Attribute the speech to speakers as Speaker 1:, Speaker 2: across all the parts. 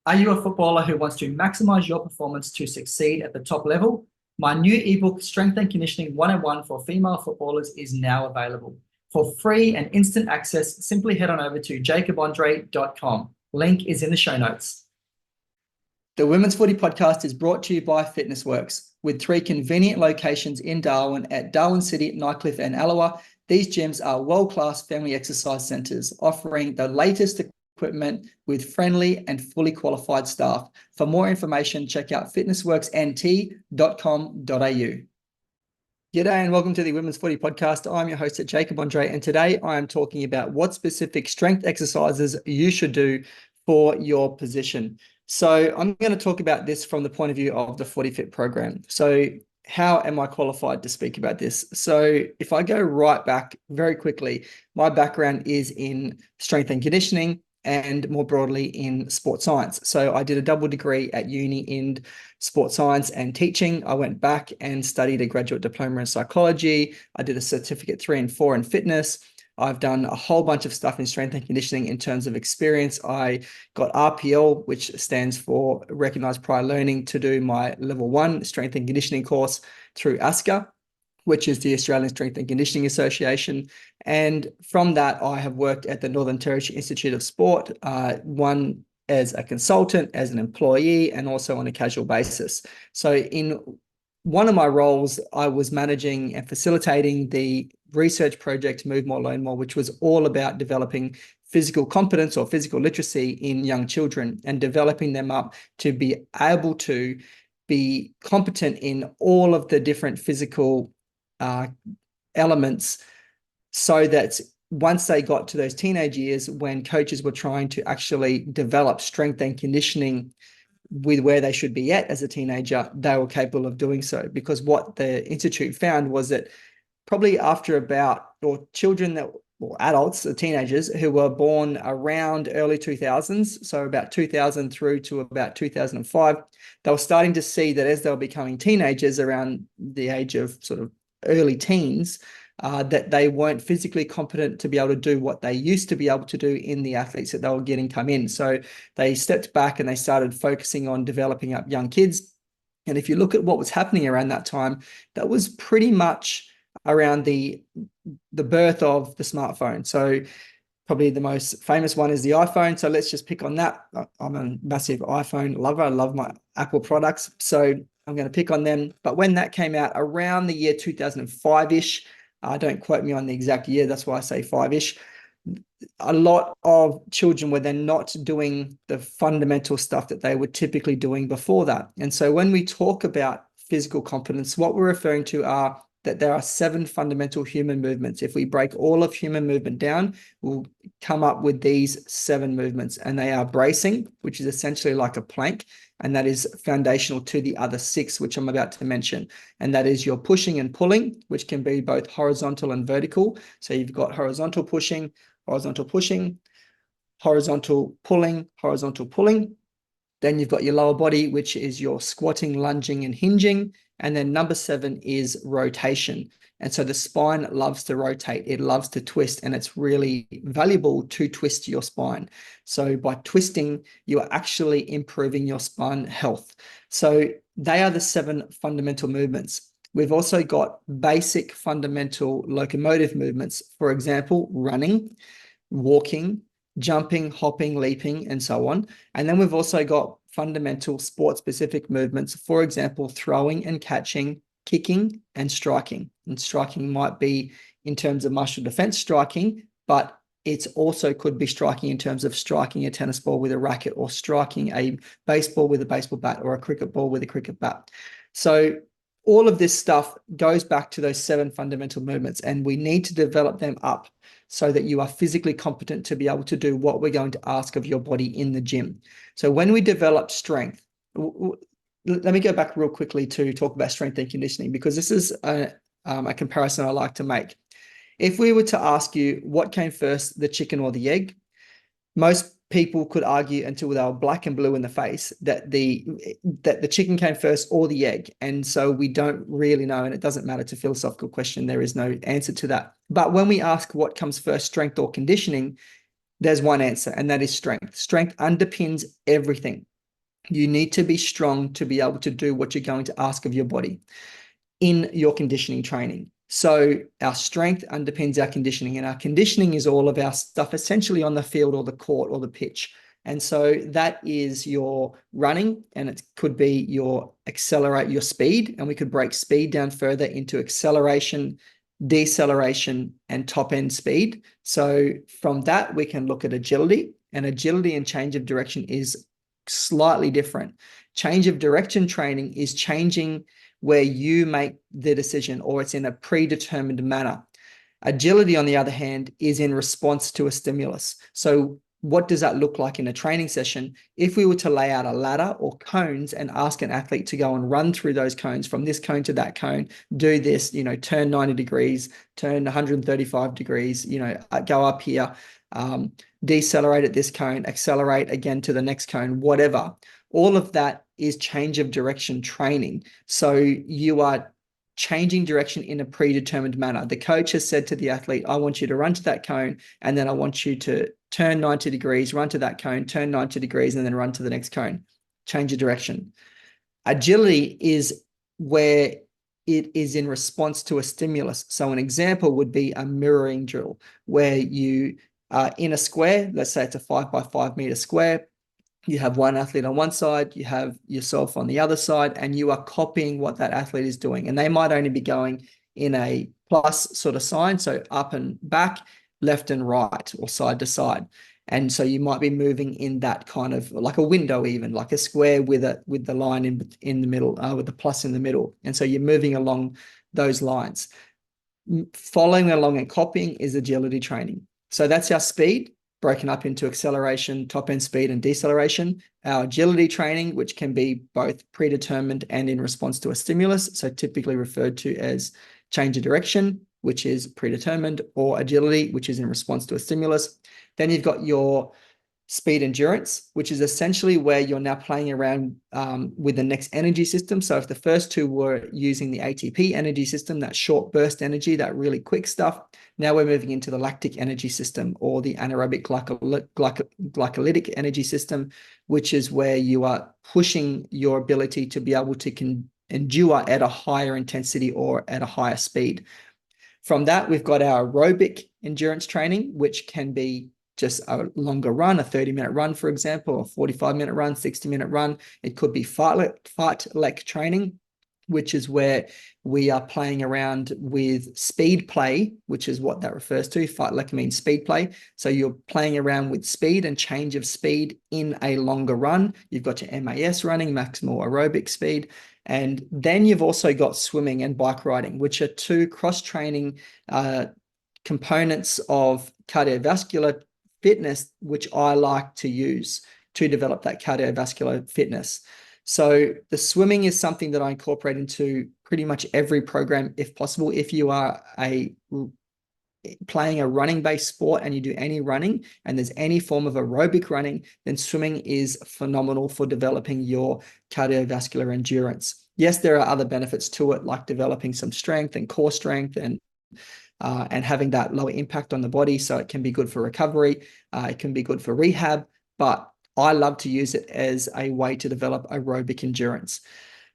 Speaker 1: Are you a footballer who wants to maximize your performance to succeed at the top level? My new ebook, Strength and Conditioning 101 for Female Footballers, is now available. For free and instant access, simply head on over to jacobandre.com. Link is in the show notes. The Women's Footy Podcast is brought to you by FitnessWorks. With 3 convenient locations in Darwin at Darwin City, Nightcliff and Allawa, these gyms are world-class family exercise centres offering the latest equipment with friendly and fully qualified staff. For more information, check out fitnessworksnt.com.au. G'day and welcome to the Women's Footy Podcast. I'm your host, Jacob Andre, and today I am talking about what specific strength exercises you should do for your position. So I'm going to talk about this from the point of view of the Footy Fit program. So how am I qualified to speak about this? So if I go right back very quickly, my background is in strength and conditioning and more broadly in sports science. So I did a double degree at uni in sports science and teaching. I went back and studied a graduate diploma in psychology. I did a certificate 3 and 4 in fitness. I've done a whole bunch of stuff in strength and conditioning in terms of experience. I got RPL, which stands for Recognized Prior Learning, to do my level 1 strength and conditioning course through ASCA, which is the Australian Strength and Conditioning Association. And from that, I have worked at the Northern Territory Institute of Sport, one as a consultant, as an employee, and also on a casual basis. So in one of my roles, I was managing and facilitating the research project Move More, Learn More, which was all about developing physical competence or physical literacy in young children and developing them up to be able to be competent in all of the different physical elements, so that once they got to those teenage years, when coaches were trying to actually develop strength and conditioning with where they should be at as a teenager, they were capable of doing so. Because what the Institute found was that probably after about, or children that, or adults, or teenagers who were born around early 2000s, so about 2000 through to about 2005, they were starting to see that as they were becoming teenagers around the age of sort of early teens, that they weren't physically competent to be able to do what they used to be able to do in the athletes that they were getting come in. So they stepped back and they started focusing on developing up young kids. And if you look at what was happening around that time, that was pretty much around the birth of the smartphone. So probably the most famous one is the iPhone. So let's just pick on that. I'm a massive iPhone lover. I love my Apple products. So I'm going to pick on them. But when that came out around the year 2005-ish, don't quote me on the exact year, that's why I say 5-ish, a lot of children were then not doing the fundamental stuff that they were typically doing before that. And so when we talk about physical competence, what we're referring to are that there are 7 fundamental human movements. If we break all of human movement down, we'll come up with these 7 movements, and they are bracing, which is essentially like a plank, and that is foundational to the other 6, which I'm about to mention. And that is your pushing and pulling, which can be both horizontal and vertical. So you've got horizontal pushing, horizontal pushing, horizontal pulling, horizontal pulling. Then you've got your lower body, which is your squatting, lunging, and hinging. And then number 7 is rotation. And so the spine loves to rotate. It loves to twist, and it's really valuable to twist your spine. So by twisting, you are actually improving your spine health. So they are the 7 fundamental movements. We've also got basic fundamental locomotive movements. For example, running, walking, jumping, hopping, leaping, and so on. And then we've also got fundamental sport-specific movements, for example, throwing and catching, kicking, and striking. And striking might be in terms of martial defense striking, but it also could be striking in terms of striking a tennis ball with a racket, or striking a baseball with a baseball bat, or a cricket ball with a cricket bat. So all of this stuff goes back to those 7 fundamental movements, and we need to develop them up so that you are physically competent to be able to do what we're going to ask of your body in the gym. So when we develop strength, let me go back real quickly to talk about strength and conditioning, because this is a comparison I like to make. If we were to ask you what came first, the chicken or the egg, most people could argue until they were black and blue in the face that the chicken came first or the egg. And so we don't really know, and it doesn't matter. It's a philosophical question. There is no answer to that. But when we ask what comes first, strength or conditioning, there's one answer, and that is strength. Strength underpins everything. You need to be strong to be able to do what you're going to ask of your body in your conditioning training. So our strength underpins our conditioning, and our conditioning is all of our stuff essentially on the field or the court or the pitch. And so that is your running, and it could be your speed, and we could break speed down further into acceleration, deceleration, and top end speed. So from that, we can look at agility, and agility and change of direction is slightly different. Change of direction training is changing where you make the decision, or it's in a predetermined manner. Agility, on the other hand, is in response to a stimulus. So what does that look like in a training session? If we were to lay out a ladder or cones and ask an athlete to go and run through those cones, from this cone to that cone, do this, turn 90 degrees, turn 135 degrees, go up here, decelerate at this cone, accelerate again to the next cone, whatever. All of that is change of direction training. So you are changing direction in a predetermined manner. The coach has said to the athlete, I want you to run to that cone, and then I want you to turn 90 degrees, run to that cone, turn 90 degrees, and then run to the next cone. Change of direction. Agility is where it is in response to a stimulus. So an example would be a mirroring drill, where you are in a square, let's say it's a 5x5 meter square. You have one athlete on one side, you have yourself on the other side, and you are copying what that athlete is doing. And they might only be going in a plus sort of sign, so up and back, left and right, or side to side. And so you might be moving in that kind of like a window, even like a square with the line in the middle, with the plus in the middle. And so you're moving along those lines. Following along and copying is agility training. So that's our speed, broken up into acceleration, top end speed, and deceleration. Our agility training, which can be both predetermined and in response to a stimulus, so typically referred to as change of direction, which is predetermined, or agility, which is in response to a stimulus. Then you've got your speed endurance, which is essentially where you're now playing around with the next energy system. So if the first two were using the ATP energy system, that short burst energy, that really quick stuff, now we're moving into the lactic energy system, or the anaerobic glycolytic energy system, which is where you are pushing your ability to be able to endure at a higher intensity or at a higher speed. From that, we've got our aerobic endurance training, which can be just a longer run, a 30-minute run, for example, a 45-minute run, 60-minute run. It could be fartlek training, which is where we are playing around with speed play, which is what that refers to. Fartlek means speed play. So you're playing around with speed and change of speed in a longer run. You've got your MAS running, maximal aerobic speed. And then you've also got swimming and bike riding, which are two cross-training components of cardiovascular fitness, which I like to use to develop that cardiovascular fitness. So the swimming is something that I incorporate into pretty much every program, if possible. If you are playing a running-based sport and you do any running and there's any form of aerobic running, then swimming is phenomenal for developing your cardiovascular endurance. Yes, there are other benefits to it, like developing some strength and core strength and having that lower impact on the body. So it can be good for recovery. It can be good for rehab, but I love to use it as a way to develop aerobic endurance.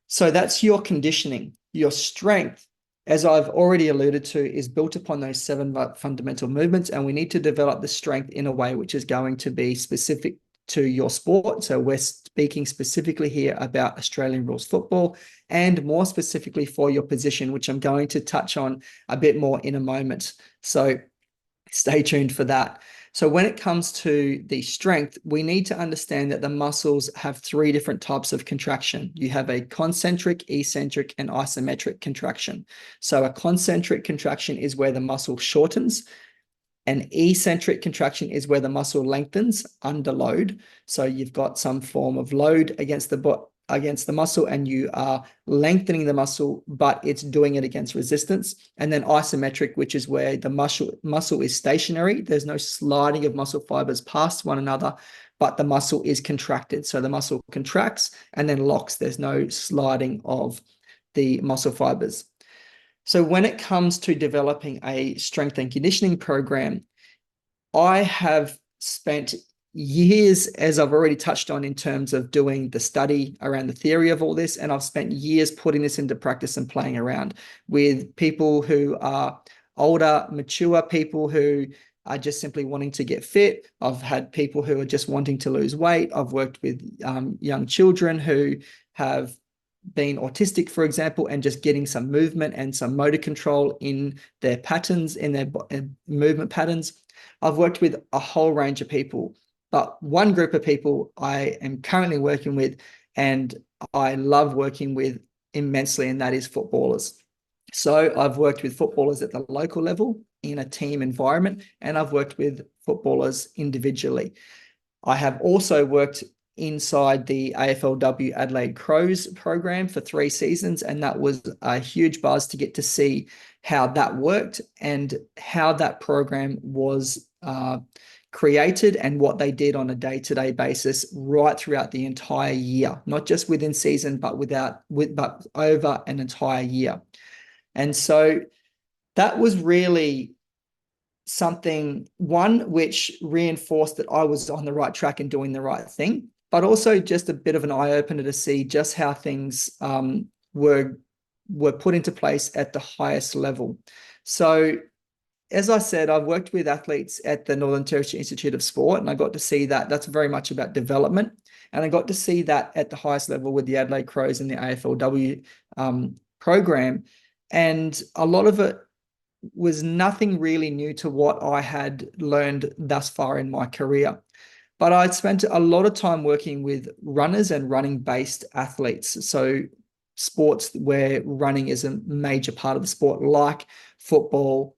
Speaker 1: So that's your conditioning. Your strength, as I've already alluded to, is built upon those 7 fundamental movements, and we need to develop the strength in a way which is going to be specific to your sport. So we're speaking specifically here about Australian rules football, and more specifically for your position, which I'm going to touch on a bit more in a moment. So stay tuned for that. So when it comes to the strength, we need to understand that the muscles have 3 different types of contraction. You have a concentric, eccentric, and isometric contraction. So a concentric contraction is where the muscle shortens. An eccentric contraction is where the muscle lengthens under load. So you've got some form of load against the muscle, and you are lengthening the muscle, but it's doing it against resistance. And then isometric, which is where the muscle is stationary. There's no sliding of muscle fibers past one another, but the muscle is contracted. So the muscle contracts and then locks. There's no sliding of the muscle fibers. So when it comes to developing a strength and conditioning program, I have spent years, as I've already touched on, in terms of doing the study around the theory of all this. And I've spent years putting this into practice and playing around with people who are older, mature people who are just simply wanting to get fit. I've had people who are just wanting to lose weight. I've worked with young children who have been autistic, for example, and just getting some movement and some motor control in their patterns, in their movement patterns. I've worked with a whole range of people, but one group of people I am currently working with and I love working with immensely, and that is footballers. So I've worked with footballers at the local level in a team environment, and I've worked with footballers individually. I have also worked inside the AFLW Adelaide Crows program for 3 seasons, and that was a huge buzz to get to see how that worked and how that program was created and what they did on a day-to-day basis right throughout the entire year, not just within season, but but over an entire year. And so that was really something, one, which reinforced that I was on the right track and doing the right thing, but also just a bit of an eye-opener to see just how things were put into place at the highest level. So as I said, I've worked with athletes at the Northern Territory Institute of Sport, and I got to see that that's very much about development. And I got to see that at the highest level with the Adelaide Crows and the AFLW program. And a lot of it was nothing really new to what I had learned thus far in my career. But I'd spent a lot of time working with runners and running-based athletes. So sports where running is a major part of the sport, like football,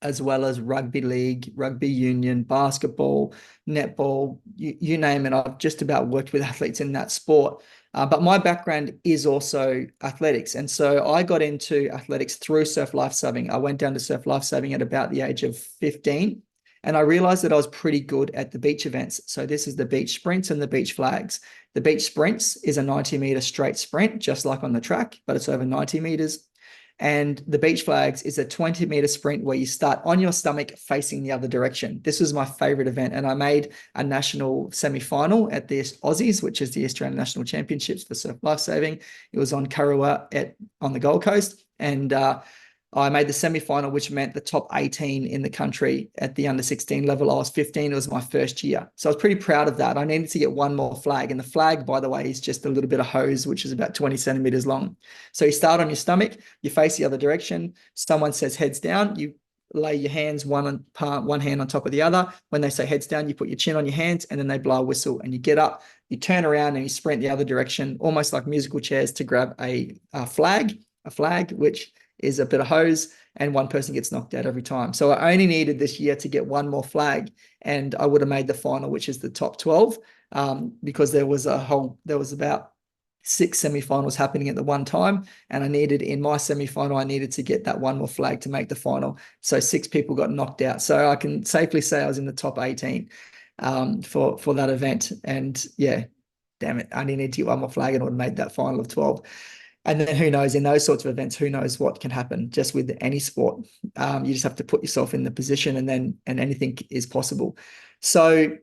Speaker 1: as well as rugby league, rugby union, basketball, netball, you name it. I've just about worked with athletes in that sport. But my background is also athletics. And so I got into athletics through surf lifesaving. I went down to surf lifesaving at about the age of 15. And I realized that I was pretty good at the beach events. So this is the beach sprints and the beach flags. The beach sprints is a 90-meter straight sprint, just like on the track, but it's over 90 meters. And the beach flags is a 20-meter sprint where you start on your stomach facing the other direction. This was my favorite event, and I made a national semi-final at the Aussies, which is the Australian National Championships for surf lifesaving. It was on Kurrawa on the Gold Coast, and I made the semi-final, which meant the top 18 in the country at the under 16 level. I was 15. It was my first year. So I was pretty proud of that. I needed to get one more flag. And the flag, by the way, is just a little bit of hose, which is about 20 centimeters long. So you start on your stomach, you face the other direction. Someone says heads down, you lay your hands one hand on top of the other. When they say heads down, you put your chin on your hands, and then they blow a whistle and you get up, you turn around and you sprint the other direction, almost like musical chairs, to grab a flag, which is a bit of hose, and one person gets knocked out every time. So I only needed this year to get one more flag, and I would have made the final, which is the top 12, because there was about 6 semifinals happening at the one time. And in my semifinal, I needed to get that one more flag to make the final. So 6 people got knocked out. So I can safely say I was in the top 18 for that event. And yeah, damn it, I only need to get one more flag and I would have made that final of 12. And then who knows, in those sorts of events, who knows what can happen just with any sport. You just have to put yourself in the position, and anything is possible. So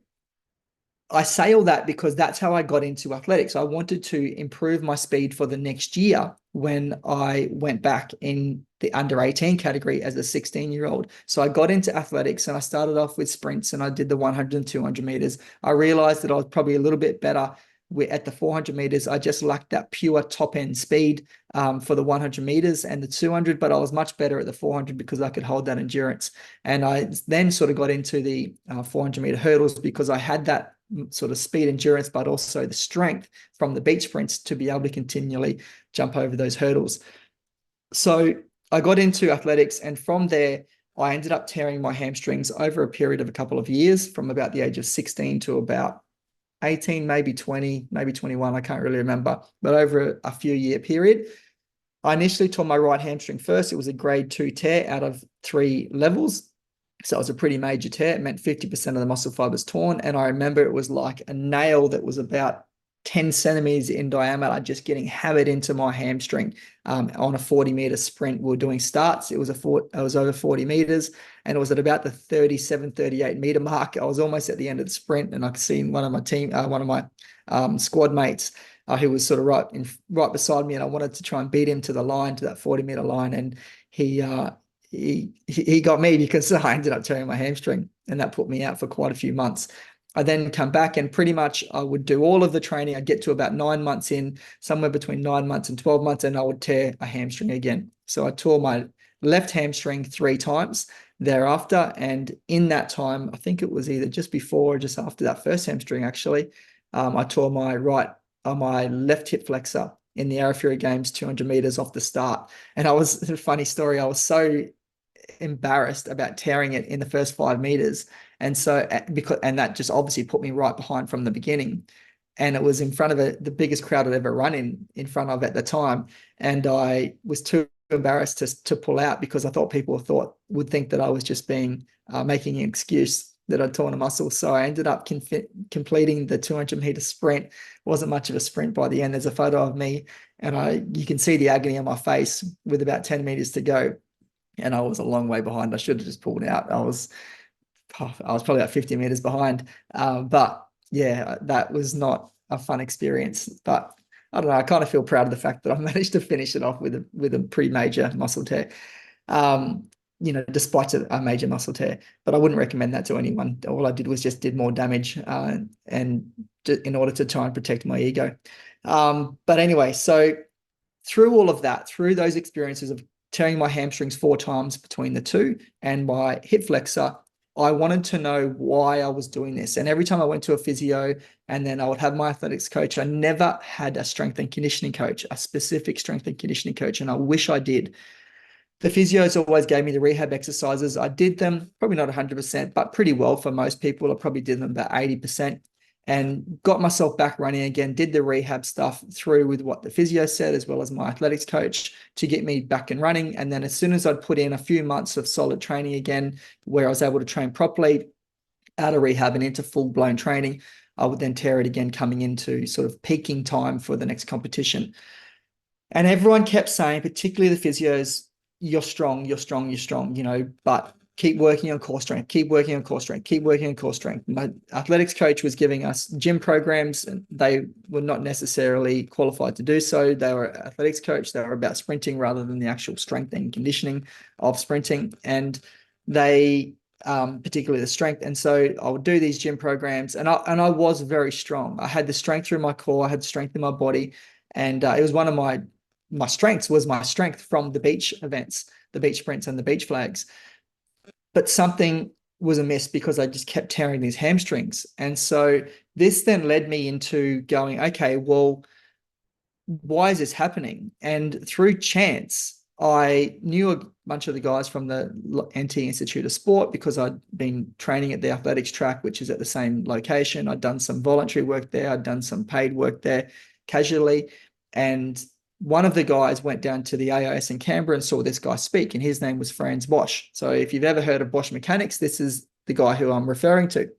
Speaker 1: I say all that because that's how I got into athletics. I wanted to improve my speed for the next year when I went back in the under 18 category as a 16-year-old. So I got into athletics and I started off with sprints, and I did the 100 and 200 meters. I realized that I was probably a little bit better at the 400 meters. I just lacked that pure top end speed for the 100 meters and the 200, but I was much better at the 400 because I could hold that endurance. And I then sort of got into the 400 meter hurdles because I had that sort of speed endurance, but also the strength from the beach sprints to be able to continually jump over those hurdles. So I got into athletics, and from there, I ended up tearing my hamstrings over a period of a couple of years, from about the age of 16 to about 18, maybe 20, maybe 21. I can't really remember, but over a few year period. I initially tore my right hamstring first. It was a grade 2 tear out of 3 levels. So it was a pretty major tear. It meant 50% of the muscle fibers torn. And I remember it was like a nail that was about 10 centimeters in diameter, just getting hammered into my hamstring on a 40-meter sprint. We were doing starts. It was over 40 meters, and it was at about the 37, 38-meter mark. I was almost at the end of the sprint, and I could see one of my squad mates who was sort of right beside me, and I wanted to try and beat him to the line, to that 40-meter line, and he got me because I ended up tearing my hamstring, and that put me out for quite a few months. I then come back and pretty much I would do all of the training. I'd get to about 9 months in, somewhere between 9 months and 12 months, and I would tear a hamstring again. So I tore my left hamstring 3 times thereafter. And in that time, I think it was either just before or just after that first hamstring, actually, I tore my left hip flexor in the Arafura Games 200 meters off the start. And it's a funny story. I was so embarrassed about tearing it in the first 5 meters. And so, and that just obviously put me right behind from the beginning. And it was in front of the biggest crowd I'd ever run in front of at the time. And I was too embarrassed to pull out because I thought people would think that I was just making an excuse that I'd torn a muscle. So I ended up completing the 200-meter sprint. It wasn't much of a sprint by the end. There's a photo of me, and you can see the agony on my face with about 10 meters to go. And I was a long way behind. I should have just pulled out. I was probably about 50 meters behind. But yeah, that was not a fun experience. But I don't know. I kind of feel proud of the fact that I managed to finish it off with a pretty major muscle tear. Despite a major muscle tear. But I wouldn't recommend that to anyone. All I did was just did more damage and in order to try and protect my ego. But anyway, so through all of that, through those experiences of tearing my hamstrings 4 times between the two and my hip flexor, I wanted to know why I was doing this. And every time I went to a physio and then I would have my athletics coach, I never had a strength and conditioning coach, a specific strength and conditioning coach. And I wish I did. The physios always gave me the rehab exercises. I did them, probably not 100%, but pretty well for most people. I probably did them about 80% and got myself back running again, did the rehab stuff through with what the physio said, as well as my athletics coach to get me back and running. And then as soon as I'd put in a few months of solid training again, where I was able to train properly out of rehab and into full-blown training, I would then tear it again, coming into sort of peaking time for the next competition. And everyone kept saying, particularly the physios, you're strong, but keep working on core strength, keep working on core strength, keep working on core strength. My athletics coach was giving us gym programs, and they were not necessarily qualified to do so. They were athletics coach. They were about sprinting rather than the actual strength and conditioning of sprinting. And they, particularly the strength. And so I would do these gym programs, and I was very strong. I had the strength through my core. I had strength in my body. And it was one of my strengths was my strength from the beach events, the beach sprints and the beach flags. But something was amiss because I just kept tearing these hamstrings. And so this then led me into going, okay, well, why is this happening? And through chance, I knew a bunch of the guys from the NT Institute of Sport because I'd been training at the athletics track, which is at the same location. I'd done some voluntary work there. I'd done some paid work there casually. And one of the guys went down to the AIS in Canberra and saw this guy speak, and his name was Franz Bosch. So if you've ever heard of Bosch Mechanics, this is the guy who I'm referring to.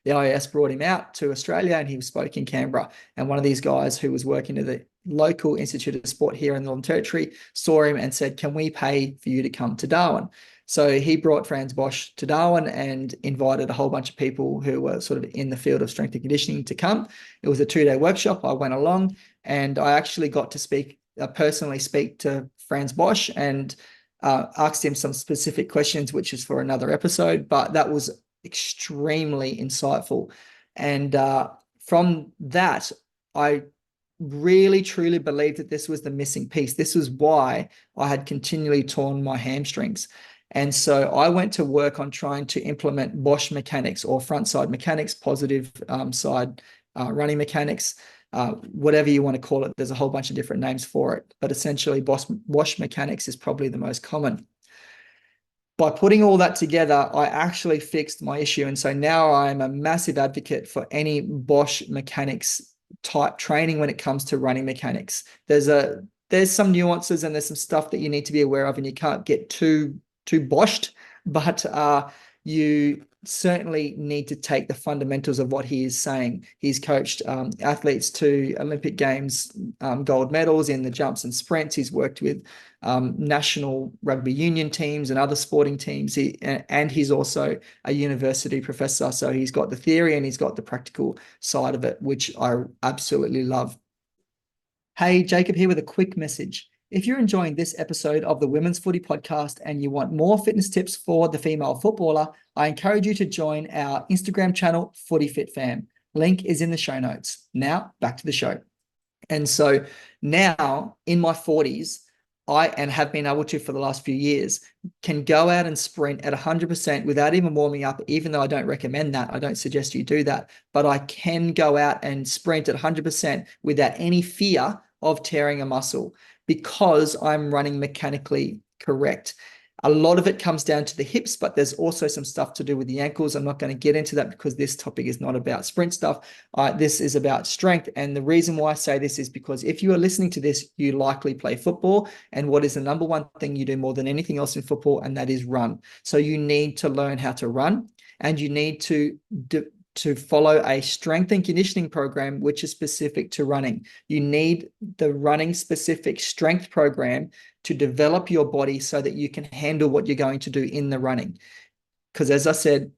Speaker 1: The AIS brought him out to Australia and he spoke in Canberra. And one of these guys who was working at the local Institute of Sport here in the Northern Territory saw him and said, can we pay for you to come to Darwin? So he brought Franz Bosch to Darwin and invited a whole bunch of people who were sort of in the field of strength and conditioning to come. It was a 2-day workshop. I went along and I actually got to personally speak to Franz Bosch and asked him some specific questions, which is for another episode, but that was extremely insightful. And from that, I really truly believed that this was the missing piece. This was why I had continually torn my hamstrings. And so I went to work on trying to implement Bosch mechanics or front side mechanics, positive side running mechanics, whatever you want to call it. There's a whole bunch of different names for it, but essentially Bosch mechanics is probably the most common. By putting all that together, I actually fixed my issue. And so now I'm a massive advocate for any Bosch mechanics type training when it comes to running mechanics. There's some nuances and there's some stuff that you need to be aware of, and you can't get too boshed, but you certainly need to take the fundamentals of what he is saying. He's coached athletes to Olympic Games gold medals in the jumps and sprints. He's worked with national rugby union teams and other sporting teams. And he's also a university professor. So he's got the theory and he's got the practical side of it, which I absolutely love. Hey, Jacob here with a quick message. If you're enjoying this episode of the Women's Footy Podcast and you want more fitness tips for the female footballer, I encourage you to join our Instagram channel, Footy Fit Fam. Link is in the show notes. Now, back to the show. And so now in my 40s, and have been able to for the last few years, can go out and sprint at 100% without even warming up, even though I don't recommend that. I don't suggest you do that. But I can go out and sprint at 100% without any fear of tearing a muscle because I'm running mechanically correct. A lot of it comes down to the hips, but there's also some stuff to do with the ankles. I'm not going to get into that because this topic is not about sprint stuff. This is about strength. And the reason why I say this is because if you are listening to this, you likely play football. And what is the number one thing you do more than anything else in football? And that is run. So you need to learn how to run, and you need to follow a strength and conditioning program, which is specific to running. You need the running specific strength program to develop your body so that you can handle what you're going to do in the running. Because as I said,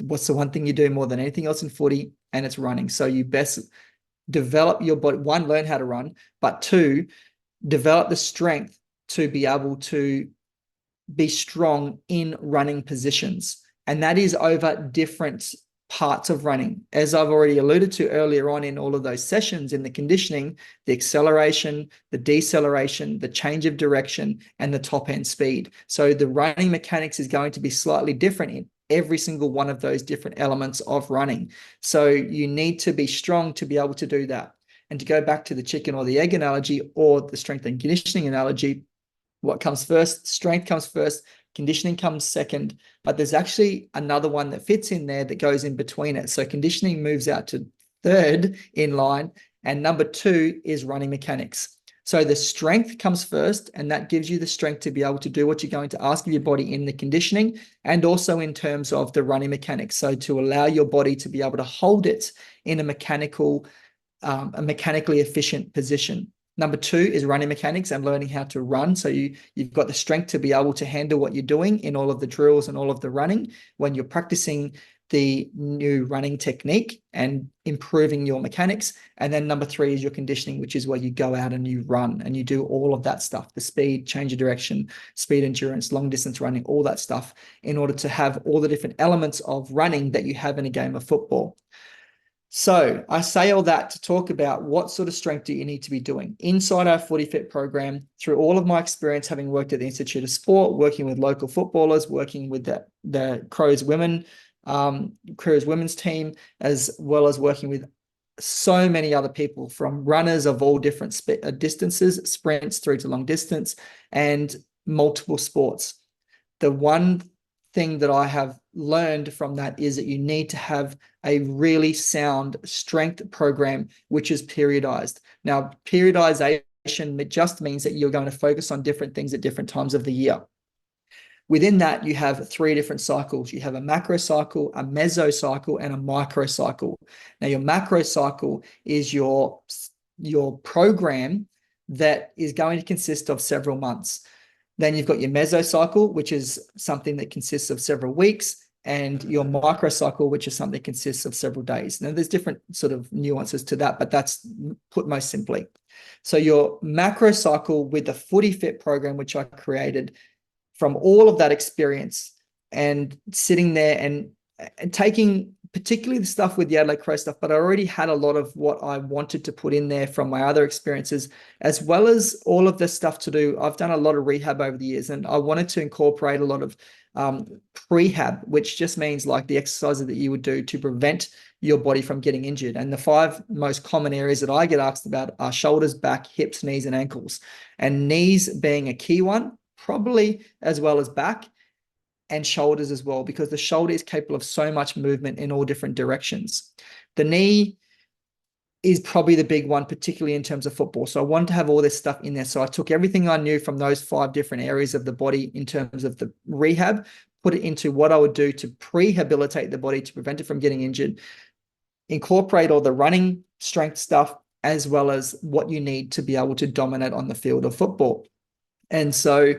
Speaker 1: what's the one thing you do more than anything else in footy? And it's running. So you best develop your body. One, learn how to run, but two, develop the strength to be able to be strong in running positions. And that is over different parts of running. As I've already alluded to earlier on in all of those sessions in the conditioning, the acceleration, the deceleration, the change of direction, and the top end speed. So the running mechanics is going to be slightly different in every single one of those different elements of running. So you need to be strong to be able to do that. And to go back to the chicken or the egg analogy, or the strength and conditioning analogy, what comes first? Strength comes first, conditioning comes second, but there's actually another one that fits in there that goes in between it. So conditioning moves out to third in line, and number two is running mechanics. So the strength comes first, and that gives you the strength to be able to do what you're going to ask of your body in the conditioning, and also in terms of the running mechanics. So to allow your body to be able to hold it in a mechanically efficient position. Number two is running mechanics and learning how to run. So you've got the strength to be able to handle what you're doing in all of the drills and all of the running when you're practicing the new running technique and improving your mechanics. And then number three is your conditioning, which is where you go out and you run and you do all of that stuff, the speed, change of direction, speed endurance, long distance running, all that stuff, in order to have all the different elements of running that you have in a game of football. So I say all that to talk about what sort of strength do you need to be doing inside our Footy Fit program. Through all of my experience, having worked at the Institute of Sport, working with local footballers, working with the Crows women's team, as well as working with so many other people, from runners of all different distances, sprints through to long distance, and multiple sports. The one thing that I have learned from that is that you need to have a really sound strength program, which is periodized. Now, periodization just means that you're going to focus on different things at different times of the year. Within that, you have three different cycles. You have a macro cycle, a meso cycle, and a micro cycle. Now, your macro cycle is your program that is going to consist of several months. Then you've got your mesocycle, which is something that consists of several weeks, and your microcycle, which is something that consists of several days. Now, there's different sort of nuances to that, but that's put most simply. So your macro cycle with the Footy Fit program, which I created from all of that experience and sitting there and taking particularly the stuff with the Adelaide Crow stuff, but I already had a lot of what I wanted to put in there from my other experiences, as well as all of the stuff to do. I've done a lot of rehab over the years, and I wanted to incorporate a lot of prehab, which just means like the exercises that you would do to prevent your body from getting injured. And the five most common areas that I get asked about are shoulders, back, hips, knees, and ankles. And knees being a key one, probably, as well as back and shoulders as well, because the shoulder is capable of so much movement in all different directions. The knee, is probably the big one, particularly in terms of football. So I wanted to have all this stuff in there. So I took everything I knew from those 5 different areas of the body in terms of the rehab, put it into what I would do to prehabilitate the body to prevent it from getting injured, incorporate all the running strength stuff, as well as what you need to be able to dominate on the field of football. And so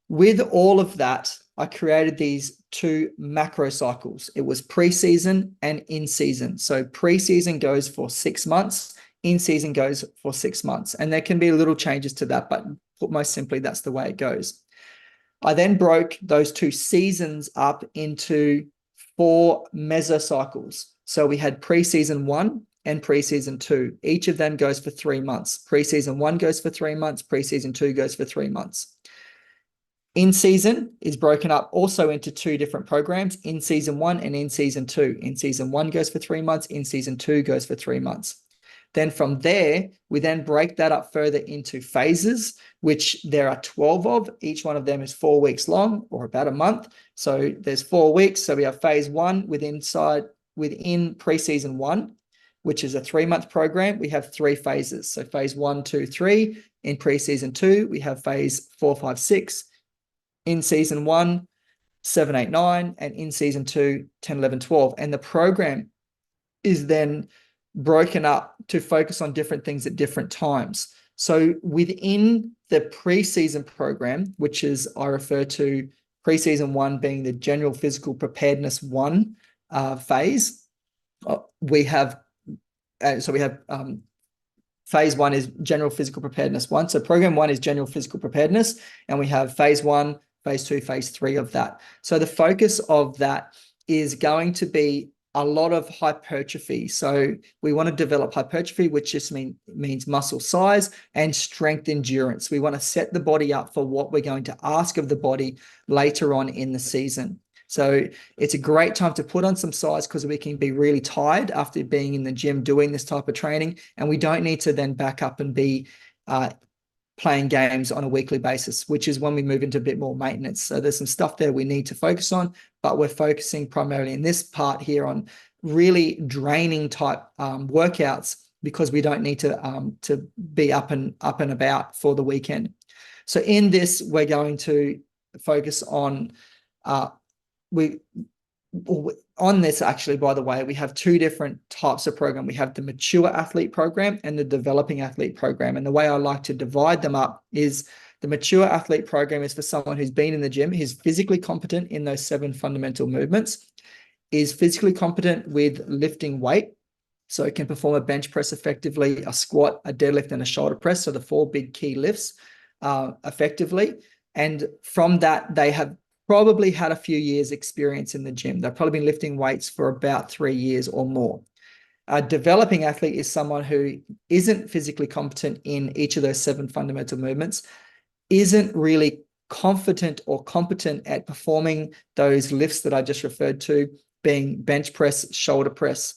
Speaker 1: with all of that, I created these 2 macro cycles. It was pre-season and in-season. So pre-season goes for 6 months, in-season goes for 6 months. And there can be little changes to that, but put most simply, that's the way it goes. I then broke those 2 seasons up into 4 mesocycles. So we had pre-season 1 and pre-season 2. Each of them goes for 3 months. Pre-season 1 goes for 3 months. Pre-season 2 goes for 3 months. In season is broken up also into 2 different programs, in season 1 and in season 2. In season 1 goes for 3 months, in season 2 goes for 3 months. Then from there, we then break that up further into phases, which there are 12 of. Each one of them is 4 weeks long, or about a month. So there's 4 weeks. So we have phase 1 within preseason 1, which is a 3-month program. We have 3 phases. So phase 1, 2, 3. In preseason 2, we have phase 4, 5, 6. In season 1, 7, 8, 9, and in season 2, 10, 11, 12. And the program is then broken up to focus on different things at different times. So within the preseason program, which is, I refer to preseason 1 being the general physical preparedness 1 phase, we have phase 1 is general physical preparedness 1. So program 1 is general physical preparedness, and we have phase 1, phase 2, phase 3 of that. So the focus of that is going to be a lot of hypertrophy. So we want to develop hypertrophy, which just means muscle size and strength endurance. We want to set the body up for what we're going to ask of the body later on in the season. So it's a great time to put on some size because we can be really tired after being in the gym doing this type of training, and we don't need to then back up and be playing games on a weekly basis, which is when we move into a bit more maintenance. So there's some stuff there we need to focus on, but we're focusing primarily in this part here on really draining type workouts because we don't need to be up and about for the weekend. So in this, we're going to focus on on this, actually, by the way, we have 2 different types of program. We have the mature athlete program and the developing athlete program. And the way I like to divide them up is the mature athlete program is for someone who's been in the gym, who's physically competent in those 7 fundamental movements, is physically competent with lifting weight. So it can perform a bench press effectively, a squat, a deadlift, and a shoulder press. So the 4 big key lifts effectively. And from that, they have probably had a few years experience in the gym. They've probably been lifting weights for about 3 years or more. A developing athlete is someone who isn't physically competent in each of those 7 fundamental movements, isn't really confident or competent at performing those lifts that I just referred to, being bench press, shoulder press,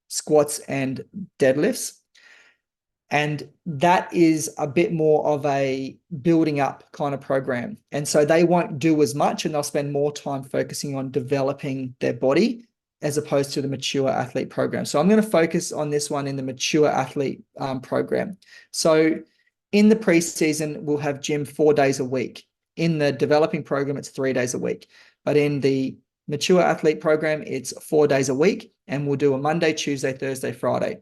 Speaker 1: squats, and deadlifts. And that is a bit more of a building up kind of program. And so they won't do as much, and they'll spend more time focusing on developing their body as opposed to the mature athlete program. So I'm going to focus on this one in the mature athlete program. So in the preseason, we'll have gym 4 days a week. In the developing program, it's 3 days a week. But in the mature athlete program, it's 4 days a week, and we'll do a Monday, Tuesday, Thursday, Friday.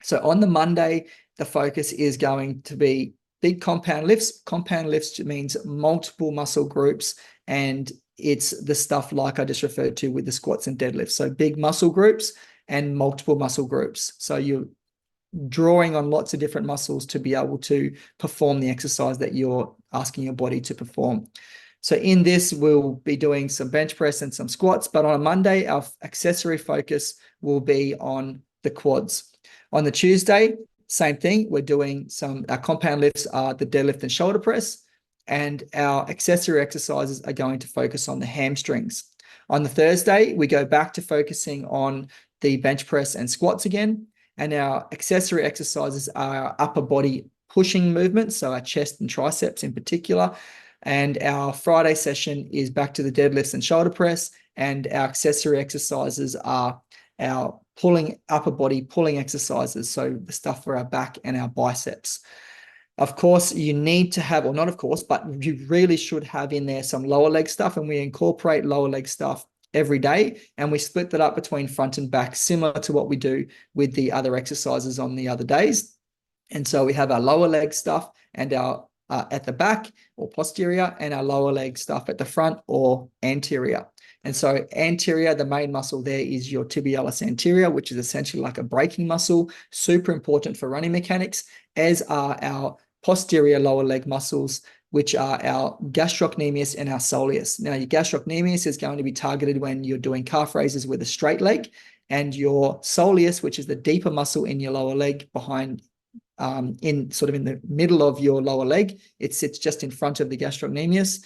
Speaker 1: So on the Monday, the focus is going to be big compound lifts. Compound lifts means multiple muscle groups, and it's the stuff like I just referred to with the squats and deadlifts. So big muscle groups and multiple muscle groups. So you're drawing on lots of different muscles to be able to perform the exercise that you're asking your body to perform. So in this, we'll be doing some bench press and some squats, but on a Monday, our accessory focus will be on the quads. On the Tuesday, same thing. We're doing our compound lifts are the deadlift and shoulder press, and our accessory exercises are going to focus on the hamstrings. On the Thursday, we go back to focusing on the bench press and squats again, and our accessory exercises are our upper body pushing movements, so our chest and triceps in particular. And our Friday session is back to the deadlifts and shoulder press, and our accessory exercises are our upper body pulling exercises. So the stuff for our back and our biceps. Of course, you need to have, or not of course, but you really should have in there some lower leg stuff, and we incorporate lower leg stuff every day, and we split that up between front and back, similar to what we do with the other exercises on the other days. And so we have our lower leg stuff and our at the back or posterior, and our lower leg stuff at the front or anterior. And so anterior, the main muscle there is your tibialis anterior, which is essentially like a braking muscle, super important for running mechanics, as are our posterior lower leg muscles, which are our gastrocnemius and our soleus. Now, your gastrocnemius is going to be targeted when you're doing calf raises with a straight leg, and your soleus, which is the deeper muscle in your lower leg behind, in sort of in the middle of your lower leg, it sits just in front of the gastrocnemius.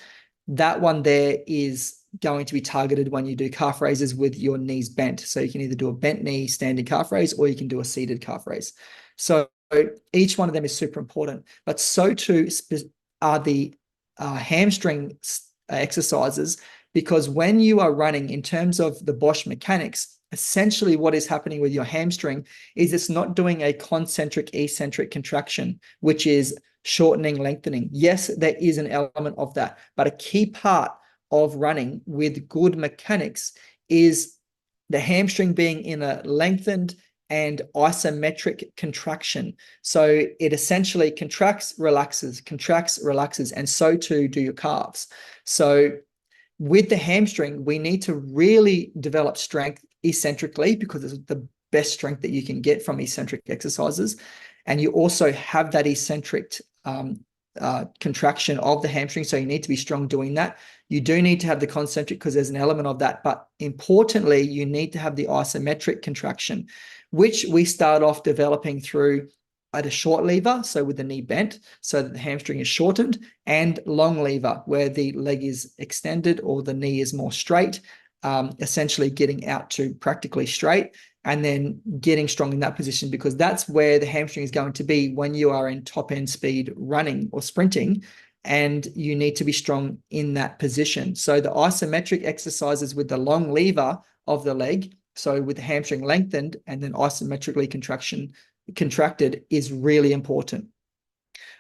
Speaker 1: That one there is going to be targeted when you do calf raises with your knees bent. So you can either do a bent knee standing calf raise, or you can do a seated calf raise. So each one of them is super important, but so too are the hamstring exercises, because when you are running, in terms of the Bosch mechanics, essentially what is happening with your hamstring is it's not doing a concentric eccentric contraction, which is shortening, lengthening. Yes, there is an element of that, but a key part of running with good mechanics is the hamstring being in a lengthened and isometric contraction. So it essentially contracts, relaxes, and so too do your calves. So with the hamstring, we need to really develop strength eccentrically, because it's the best strength that you can get from eccentric exercises. And you also have that eccentric contraction of the hamstring, so you need to be strong doing that. You do need to have the concentric, because there's an element of that, but importantly, you need to have the isometric contraction, which we start off developing through at a short lever, so with the knee bent so that the hamstring is shortened, and long lever where the leg is extended or the knee is more straight, essentially getting out to practically straight, and then getting strong in that position, because that's where the hamstring is going to be when you are in top end speed running or sprinting, and you need to be strong in that position. So the isometric exercises with the long lever of the leg, so with the hamstring lengthened and then isometrically contracted, is really important.